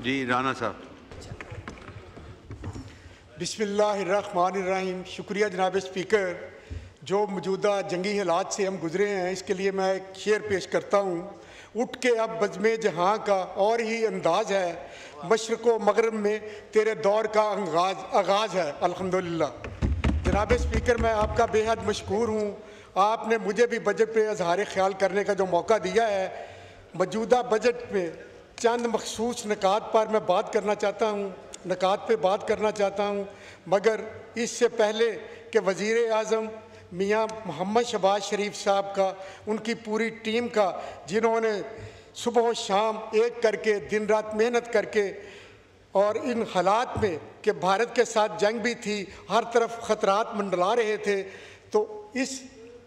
जी राना साहब। बिस्मिल्लाहिर्रहमानिर्रहीम। शुक्रिया जनाब स्पीकर। जो मौजूदा जंगी हालात से हम गुजरे हैं, इसके लिए मैं एक शेर पेश करता हूँ। उठ के अब बज़्मे जहाँ का और ही अंदाज़ है, मशरक़ो मग़रिब में तेरे दौर का आगाज़ है। अल्हम्दुलिल्लाह। जनाब स्पीकर, मैं आपका बेहद मशकूर हूँ। आपने मुझे भी बजट पे इज़हार ख्याल करने का जो मौका दिया है। मौजूदा बजट में चंद मखसूस निकात पर मैं बात करना चाहता हूँ, मगर इससे पहले कि वज़ीर आज़म मियाँ मोहम्मद शहबाज शरीफ साहब का, उनकी पूरी टीम का, जिन्होंने सुबह और शाम एक करके दिन रात मेहनत करके, और इन हालात में कि भारत के साथ जंग भी थी, हर तरफ ख़तरात मंडला रहे थे, तो इस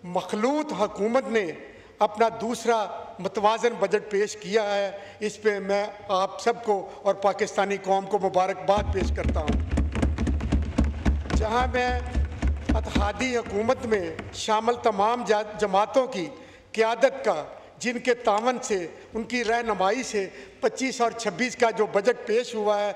मखलूत हुकूमत ने अपना दूसरा मतवाज़न बजट पेश किया है। इस पे मैं आप सबको और पाकिस्तानी कौम को मुबारकबाद पेश करता हूँ। जहाँ मैं इत्तेहादी हुकूमत में शामिल तमाम जमातों की क़यादत का, जिनके तावन से, उनकी रहनुमाई से 25 और 26 का जो बजट पेश हुआ है,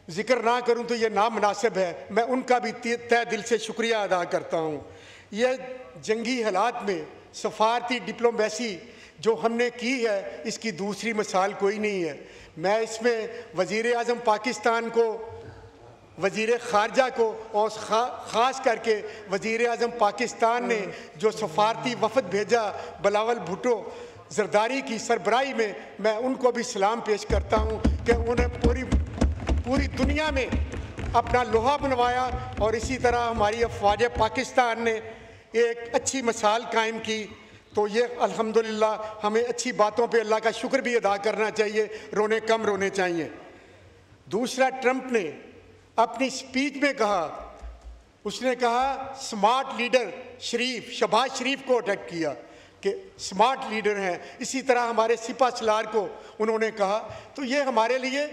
ज़िक्र ना करूँ तो ये नामुनासिब है। मैं उनका भी तहे दिल से शुक्रिया अदा करता हूँ। यह जंगी हालात में सफारती डिप्लोमेसी जो हमने की है, इसकी दूसरी मिसाल कोई नहीं है। मैं इसमें वज़ीर आज़म पाकिस्तान को, वज़ीर ख़ारजा को और ख़ास करके वज़ीर आज़म पाकिस्तान ने जो सफारती वफ़द भेजा बिलावल भुट्टो ज़रदारी की सरबराही में, मैं उनको भी सलाम पेश करता हूँ कि उन्हें पूरी दुनिया में अपना लोहा बनवाया। और इसी तरह हमारी अफ़वाज पाकिस्तान ने एक अच्छी मिसाल कायम की। तो ये अल्हम्दुलिल्लाह, हमें अच्छी बातों पे अल्लाह का शुक्र भी अदा करना चाहिए, रोने कम रोने चाहिए। दूसरा, ट्रंप ने अपनी स्पीच में कहा, उसने कहा स्मार्ट लीडर शहबाज शरीफ को अटैक किया कि स्मार्ट लीडर हैं। इसी तरह हमारे सिपा सलार को उन्होंने कहा। तो ये हमारे लिए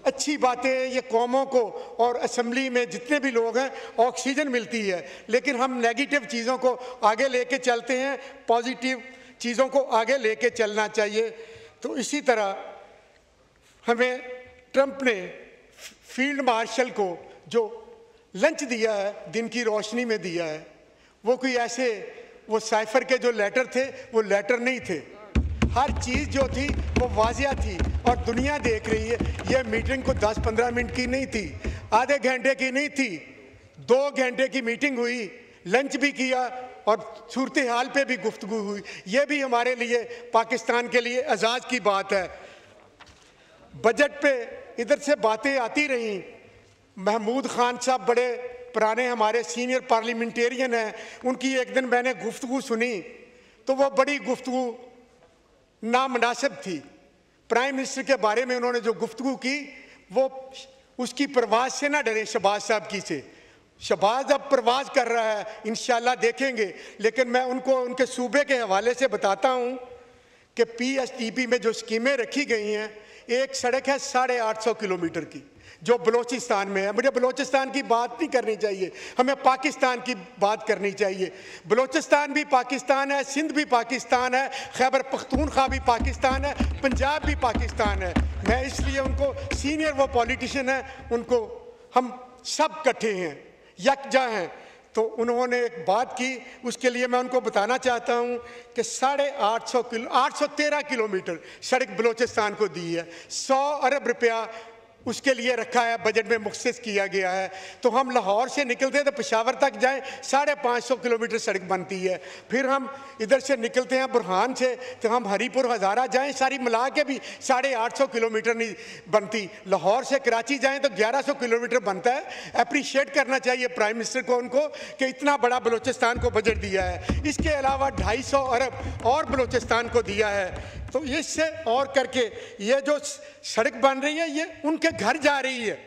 अच्छी बातें हैं। ये कौमों को और असम्बली में जितने भी लोग हैं ऑक्सीजन मिलती है, लेकिन हम नेगेटिव चीज़ों को आगे लेके चलते हैं, पॉजिटिव चीज़ों को आगे लेके चलना चाहिए। तो इसी तरह हमें ट्रंप ने फील्ड मार्शल को जो लंच दिया है, दिन की रोशनी में दिया है, वो कोई ऐसे वो साइफर के जो लेटर थे, वो लेटर नहीं थे। हर चीज़ जो थी वो वाजिया थी और दुनिया देख रही है। ये मीटिंग को 10-15 मिनट की नहीं थी, आधे घंटे की नहीं थी, 2 घंटे की मीटिंग हुई, लंच भी किया और सूरत हाल पे भी गुफ्तगू हुई। ये भी हमारे लिए, पाकिस्तान के लिए एजाज़ की बात है। बजट पे इधर से बातें आती रहीं। महमूद खान साहब बड़े पुराने हमारे सीनियर पार्लियामेंटेरियन हैं, उनकी एक दिन मैंने गुफ्तगू सुनी तो वो बड़ी गुफ्तगू नामुनासिब थी। प्राइम मिनिस्टर के बारे में उन्होंने जो गुफ्तगू की, वो उसकी परवाज़ से ना डरे, शहबाज साहब की से। शहबाज अब परवाज़ कर रहा है, इंशाल्लाह देखेंगे। लेकिन मैं उनको उनके सूबे के हवाले से बताता हूँ कि PSTP में जो स्कीमें रखी गई हैं, एक सड़क है 850 किलोमीटर की जो बलूचिस्तान में है। मुझे बलूचिस्तान की बात नहीं करनी चाहिए, हमें पाकिस्तान की बात करनी चाहिए। बलूचिस्तान भी पाकिस्तान है, सिंध भी पाकिस्तान है, खैबर पख्तूनख्वा भी पाकिस्तान है, पंजाब भी पाकिस्तान है। मैं इसलिए उनको, सीनियर वो पॉलिटिशियन हैं, उनको हम सब इकट्ठे हैं, यकजा हैं। तो उन्होंने एक बात की, उसके लिए मैं उनको बताना चाहता हूँ कि 813 किलोमीटर सड़क बलूचिस्तान को दी है। 100 अरब रुपया उसके लिए रखा है, बजट में मुख्तस किया गया है। तो हम लाहौर से निकलते हैं तो पेशावर तक जाएं, 550 किलोमीटर सड़क बनती है। फिर हम इधर से निकलते हैं बुरहान से तो हम हरीपुर हज़ारा जाएं, सारी मिला के भी 850 किलोमीटर नहीं बनती। लाहौर से कराची जाएं तो 1100 किलोमीटर बनता है। अप्रिशिएट करना चाहिए प्राइम मिनिस्टर को, उनको, कि इतना बड़ा बलूचिस्तान को बजट दिया है। इसके अलावा 250 अरब और बलूचिस्तान को दिया है। तो इससे और करके ये जो सड़क बन रही है, ये उनके घर जा रही है।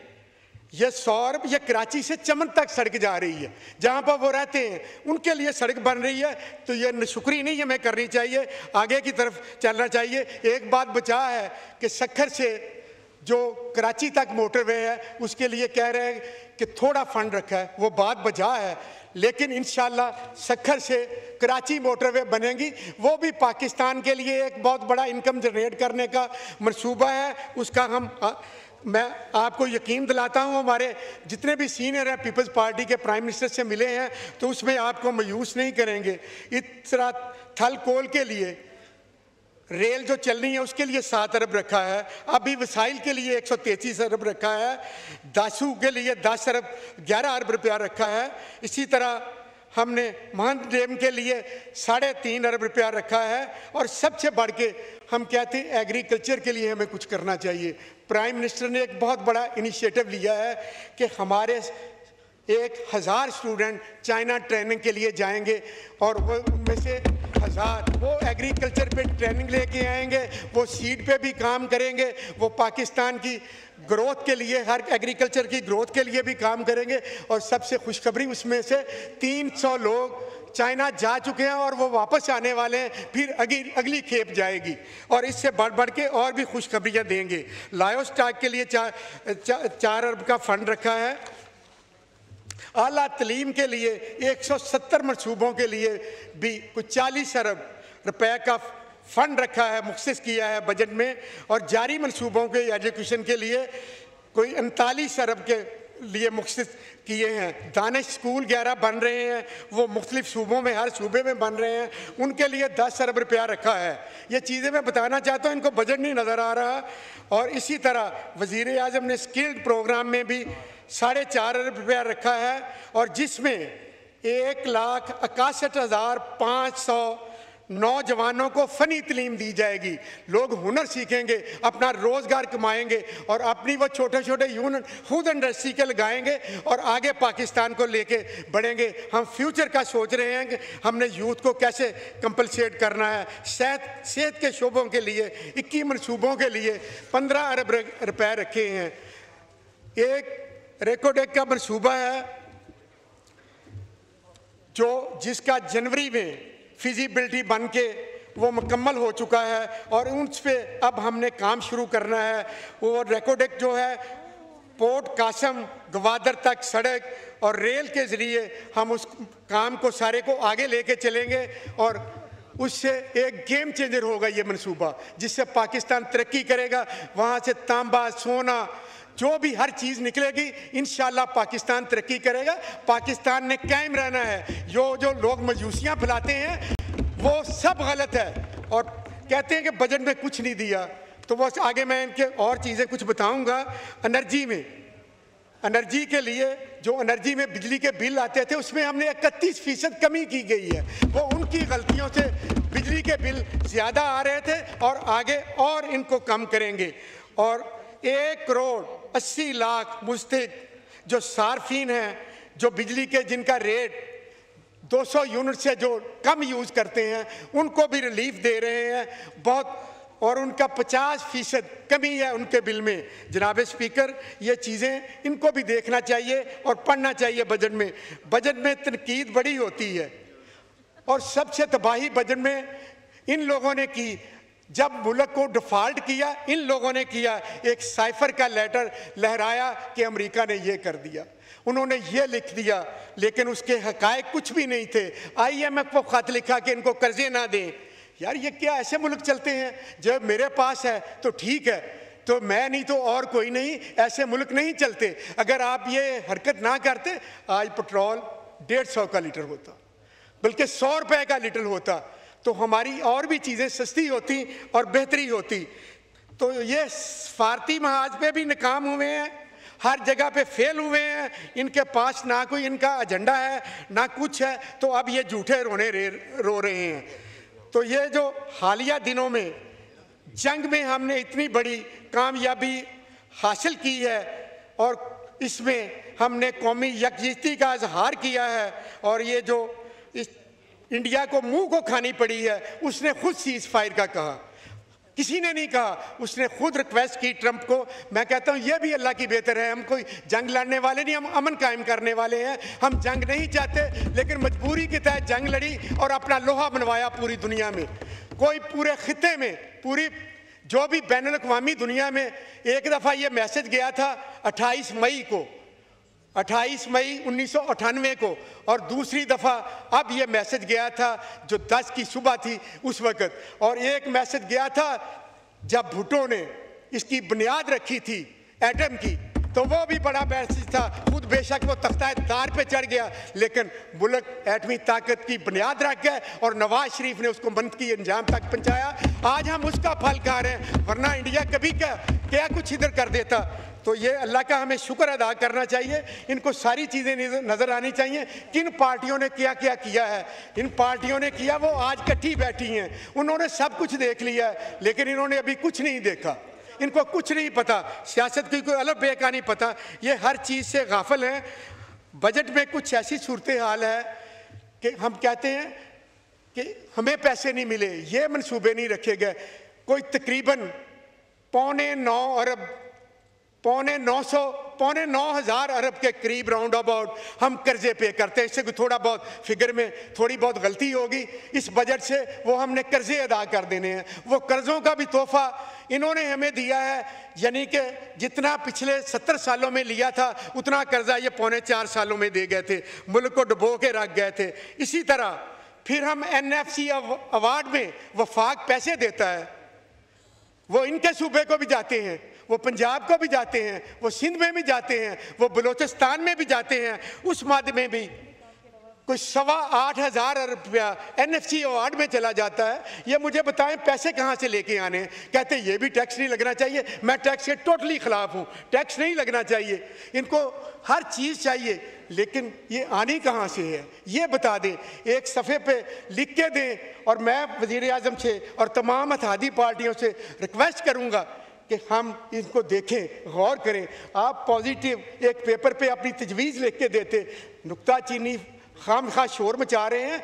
ये 100 अरब, ये कराची से चमन तक सड़क जा रही है, जहाँ पर वो रहते हैं, उनके लिए सड़क बन रही है। तो ये नशुक्री नहीं हमें करनी चाहिए, आगे की तरफ चलना चाहिए। एक बात बचा है कि सक्खर से जो कराची तक मोटरवे है उसके लिए कह रहे हैं कि थोड़ा फंड रखा है, वो बात बजा है, लेकिन इंशाल्लाह सखर से कराची मोटरवे बनेगी, वो भी पाकिस्तान के लिए एक बहुत बड़ा इनकम जनरेट करने का मंसूबा है। उसका मैं आपको यकीन दिलाता हूँ, हमारे जितने भी सीनियर हैं पीपल्स पार्टी के प्राइम मिनिस्टर से मिले हैं तो उसमें आपको मायूस नहीं करेंगे। इस तरह थल कोल के लिए रेल जो चल रही है उसके लिए 7 अरब रखा है, अभी वसाइल के लिए 133 अरब रखा है, दासू के लिए 10 अरब 11 अरब रुपया रखा है। इसी तरह हमने महंत डैम के लिए 3.5 अरब रुपया रखा है। और सबसे बढ़ के हम कहते हैं एग्रीकल्चर के लिए हमें कुछ करना चाहिए। प्राइम मिनिस्टर ने एक बहुत बड़ा इनिशिएटिव लिया है कि हमारे 1000 स्टूडेंट चाइना ट्रेनिंग के लिए जाएंगे और वो उनमें से 1000 वो एग्रीकल्चर पे ट्रेनिंग लेके आएंगे, वो सीड पे भी काम करेंगे, वो पाकिस्तान की ग्रोथ के लिए, हर एग्रीकल्चर की ग्रोथ के लिए भी काम करेंगे। और सबसे खुशखबरी उसमें से 300 लोग चाइना जा चुके हैं और वो वापस आने वाले हैं, फिर अगली खेप जाएगी। और इससे बढ़ के और भी खुशखबरियाँ देंगे। लायो स्टॉक के लिए 4 अरब का फंड रखा है। आला तलीम के लिए 170 मनसूबों के लिए भी कुछ 40 अरब रुपए का फंड रखा है, मुख्सिस किया है बजट में। और जारी मनसूबों के एजुकेशन के लिए कोई 39 अरब के लिए मुख्सिस किए हैं। दानिश स्कूल 11 बन रहे हैं, वो मुख्तलिफ सूबों में, हर सूबे में बन रहे हैं, उनके लिए 10 अरब रुपया रखा है। ये चीज़ें मैं बताना चाहता हूँ, इनको बजट नहीं नज़र आ रहा। और इसी तरह वज़ीर आज़म ने स्किल्ड प्रोग्राम में भी 4.5 अरब रुपया रखा है, और जिसमें 1,61,500 नौजवानों को फ़नी तलीम दी जाएगी। लोग हुनर सीखेंगे, अपना रोज़गार कमाएंगे और अपनी वो छोटे छोटे यूनिट खुद इंडस्ट्री के लगाएंगे और आगे पाकिस्तान को लेके बढ़ेंगे। हम फ्यूचर का सोच रहे हैं कि हमने यूथ को कैसे कंपलसेट करना है। सेहत के शोबों के लिए 21 मनसूबों के लिए 15 अरब रुपए रखे हैं। एक रेकोडेक का मनसूबा है जिसका जनवरी में फिजिबिलिटी बन के वो मुकम्मल हो चुका है और उस पर अब हमने काम शुरू करना है। वो रेकोडेक जो है पोर्ट कासम गवादर तक सड़क और रेल के ज़रिए हम उस काम को सारे को आगे लेके चलेंगे और उससे एक गेम चेंजर होगा ये मंसूबा, जिससे पाकिस्तान तरक्की करेगा। वहाँ से तांबा सोना जो भी हर चीज़ निकलेगी, इंशाल्लाह पाकिस्तान तरक्की करेगा। पाकिस्तान ने कायम रहना है। जो लोग मजूसियाँ फैलाते हैं वो सब गलत है और कहते हैं कि बजट में कुछ नहीं दिया, तो वो आगे मैं इनके और चीज़ें कुछ बताऊंगा। एनर्जी के लिए जो एनर्जी में बिजली के बिल आते थे उसमें हमने 31% कमी की गई है। वो उनकी गलतियों से बिजली के बिल ज़्यादा आ रहे थे और आगे और इनको कम करेंगे। और 1,80,00,000 मुस्तहिक जो सार्फिन हैं, जो बिजली के जिनका रेट 200 यूनिट से जो कम यूज़ करते हैं, उनको भी रिलीफ दे रहे हैं बहुत, और उनका 50% कमी है उनके बिल में। जनाब स्पीकर, ये चीज़ें इनको भी देखना चाहिए और पढ़ना चाहिए। बजट में तनकीद बड़ी होती है और सबसे तबाही बजट में इन लोगों ने की। जब मुल्क को डिफ़ॉल्ट किया, इन लोगों ने किया, एक साइफर का लेटर लहराया कि अमेरिका ने ये कर दिया, उन्होंने ये लिख दिया, लेकिन उसके हक़ाइक़ कुछ भी नहीं थे। IMF को ख़त लिखा कि इनको कर्जे ना दें। यार ये क्या ऐसे मुल्क चलते हैं? जब मेरे पास है तो ठीक है, तो मैं नहीं तो और कोई नहीं, ऐसे मुल्क नहीं चलते। अगर आप ये हरकत ना करते, आज पेट्रोल 150 का लीटर होता, बल्कि 100 रुपए का लीटर होता, तो हमारी और भी चीज़ें सस्ती होती और बेहतरी होती। तो ये सफारती महाज पे भी नाकाम हुए हैं, हर जगह पे फेल हुए हैं। इनके पास ना कोई इनका एजेंडा है ना कुछ है, तो अब ये झूठे रो रहे हैं। तो ये जो हालिया दिनों में जंग में हमने इतनी बड़ी कामयाबी हासिल की है और इसमें हमने कौमी यकजहती का इजहार किया है, और ये जो इस इंडिया को मुंह को खानी पड़ी है, उसने खुद सीज़ फायर का कहा, किसी ने नहीं कहा, उसने खुद रिक्वेस्ट की ट्रंप को। मैं कहता हूँ ये भी अल्लाह की बेहतर है। हम कोई जंग लड़ने वाले नहीं, हम अमन कायम करने वाले हैं। हम जंग नहीं चाहते, लेकिन मजबूरी के तहत जंग लड़ी और अपना लोहा बनवाया पूरी दुनिया में। कोई पूरे खिते में, पूरी जो भी बैनुल-अक़वामी दुनिया में एक दफ़ा ये मैसेज गया था 28 मई 1998 को, और दूसरी दफ़ा अब ये मैसेज गया था जो 10 की सुबह थी उस वक़्त, और एक मैसेज गया था जब भुट्टो ने इसकी बुनियाद रखी थी एटम की, तो वो भी बड़ा मैसेज था। खुद बेशक वो तख्ता दार पे चढ़ गया, लेकिन मुल्क एटमी ताकत की बुनियाद रख गए और नवाज शरीफ ने उसको मंतकी अंजाम तक पहुँचाया। आज हम उसका फल खा रहे हैं, वरना इंडिया कभी क्या कुछ इधर कर देता। तो ये अल्लाह का हमें शुक्र अदा करना चाहिए। इनको सारी चीज़ें नज़र आनी चाहिए किन पार्टियों ने क्या क्या किया है। इन पार्टियों ने किया, वो आज इकट्ठी बैठी हैं, उन्होंने सब कुछ देख लिया है, लेकिन इन्होंने अभी कुछ नहीं देखा। इनको कुछ नहीं पता, सियासत की कोई अलग बेका नहीं पता, ये हर चीज़ से गाफिल हैं। बजट में कुछ ऐसी सूरत हाल है कि हम कहते हैं कि हमें पैसे नहीं मिले, ये मंसूबे नहीं रखे गए। कोई तकरीबन पौने 9,000 अरब के करीब राउंड अबाउट हम कर्जे पे करते हैं। इससे थोड़ा बहुत फिगर में थोड़ी बहुत गलती होगी, इस बजट से वो हमने कर्जे अदा कर देने हैं। वो कर्जों का भी तोहफा इन्होंने हमें दिया है, यानी कि जितना पिछले 70 सालों में लिया था उतना कर्जा ये पौने 4 सालों में दे गए थे, मुल्क को डुबो के रख गए थे। इसी तरह फिर हम NFC अवार्ड में वफाक पैसे देता है, वो इनके सूबे को भी जाते हैं, वो पंजाब को भी जाते हैं, वो सिंध में भी जाते हैं, वो बलोचिस्तान में भी जाते हैं। उस मादे में भी कोई 8,25,000 रुपया NFC अवार्ड में चला जाता है। ये मुझे बताएं पैसे कहाँ से लेके आने हैं। कहते ये भी टैक्स नहीं लगना चाहिए, मैं टैक्स के टोटली खिलाफ हूँ, टैक्स नहीं लगना चाहिए, इनको हर चीज़ चाहिए, लेकिन ये आनी कहाँ से है ये बता दें, एक सफ़े पे लिख के दें। और मैं वज़ीर आज़म से और तमाम इत्तेहादी पार्टियों से रिक्वेस्ट करूँगा कि हम इनको देखें, गौर करें। आप पॉजिटिव एक पेपर पे अपनी तजवीज़ लिख के देते, नुक्ताचीनी खामखा शोर मचा रहे हैं।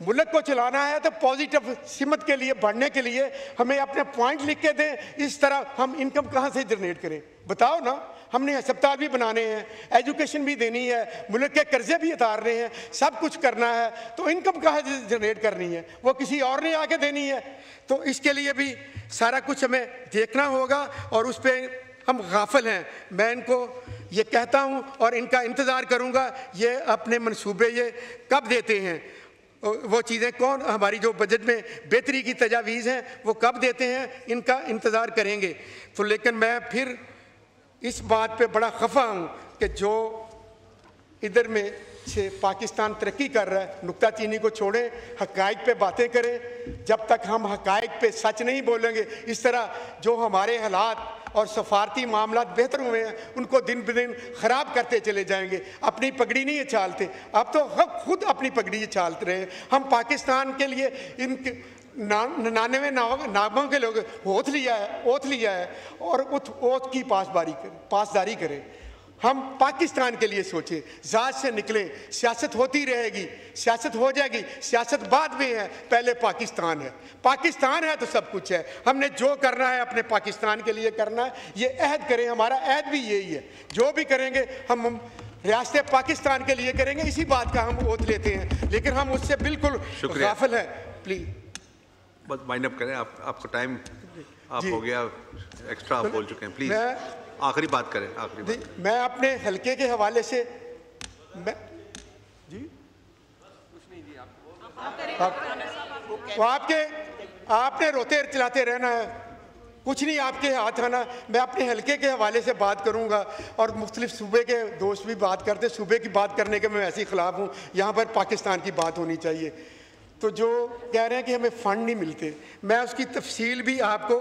मुल्क को चलाना है तो पॉजिटिव सिमत के लिए बढ़ने के लिए हमें अपने पॉइंट लिख के दें। इस तरह हम इनकम कहाँ से जनरेट करें, बताओ ना। हमने अस्पताल भी बनाने हैं, एजुकेशन भी देनी है, मुल्क के कर्जे भी उतारने हैं, सब कुछ करना है, तो इनकम कहाँ से जनरेट करनी है, वो किसी और ने आके देनी है। तो इसके लिए भी सारा कुछ हमें देखना होगा और उस पर हम गाफिल हैं। मैं इनको ये कहता हूँ और इनका इंतज़ार करूँगा, ये अपने मंसूबे ये कब देते हैं, वो चीज़ें कौन हमारी जो बजट में बेहतरी की तजावीज़ हैं वो कब देते हैं, इनका इंतज़ार करेंगे। तो लेकिन मैं फिर इस बात पे बड़ा खफा हूँ कि जो इधर में से पाकिस्तान तरक्की कर रहा है, नुक्ताचीनी को छोड़ें, हक़ाइक़ पे बातें करें। जब तक हम हक़ाइक़ पे सच नहीं बोलेंगे, इस तरह जो हमारे हालात और सफारती मामलात बेहतर हुए हैं उनको दिन ब दिन ख़राब करते चले जाएंगे। अपनी पगड़ी नहीं उछालते, अब तो हम खुद अपनी पगड़ी उछाल रहे हैं। हम पाकिस्तान के लिए इनके 99 नामों के लोग ओथ लिया है और ओथ की पासदारी करें। हम पाकिस्तान के लिए सोचें, ज़ात से निकलें। सियासत होती रहेगी, सियासत हो जाएगी, सियासत बाद में है, पहले पाकिस्तान है। पाकिस्तान है तो सब कुछ है। हमने जो करना है अपने पाकिस्तान के लिए करना है, ये अहद करें। हमारा अहद भी यही है, जो भी करेंगे हम रियासत पाकिस्तान के लिए करेंगे, इसी बात का हम ओथ लेते हैं, लेकिन हम उससे बिल्कुल गाफिल हैं। प्लीज बस वाइंड अप करें, आपको टाइम आप हो गया, एक्स्ट्रा आप बोल चुके हैं। प्लीज आखिरी बात करें, आखिरी बात। मैं अपने हलके के हवाले से आपने रोते चलाते रहना है, कुछ नहीं आपके हाथ आना। मैं अपने हलके के हवाले से बात करूंगा और मुख्तलिफ सूबे के दोस्त भी बात करते, सूबे की बात करने के मैं ऐसे ही खिलाफ हूँ। यहाँ पर पाकिस्तान की बात होनी चाहिए। तो जो कह रहे हैं कि हमें फ़ंड नहीं मिलते, मैं उसकी तफसील भी आपको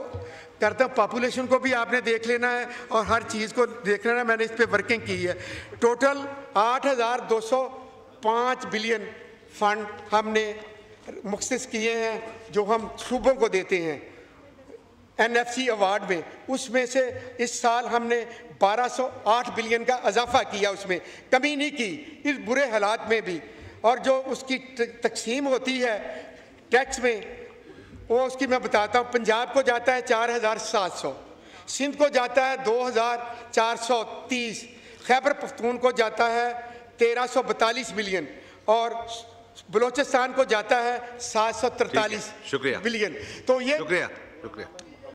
करता हूँ। पॉपुलेशन को भी आपने देख लेना है और हर चीज़ को देख लेना है। मैंने इस पर वर्किंग की है। टोटल 8,205 बिलियन फ़ंड हमने मुख्तस किए हैं जो हम सूबों को देते हैं NFC अवार्ड में। उसमें से इस साल हमने 1208 बिलियन का इजाफा किया, उसमें कमी नहीं की इस बुरे हालात में भी। और जो उसकी तकसीम होती है टैक्स में, वो उसकी मैं बताता हूँ। पंजाब को जाता है 4,700, सिंध को जाता है 2,430, खैबर पख्तून को जाता है 1,342 बिलियन और बलोचिस्तान को जाता है 743 बिलियन। तो ये शुक्रिया।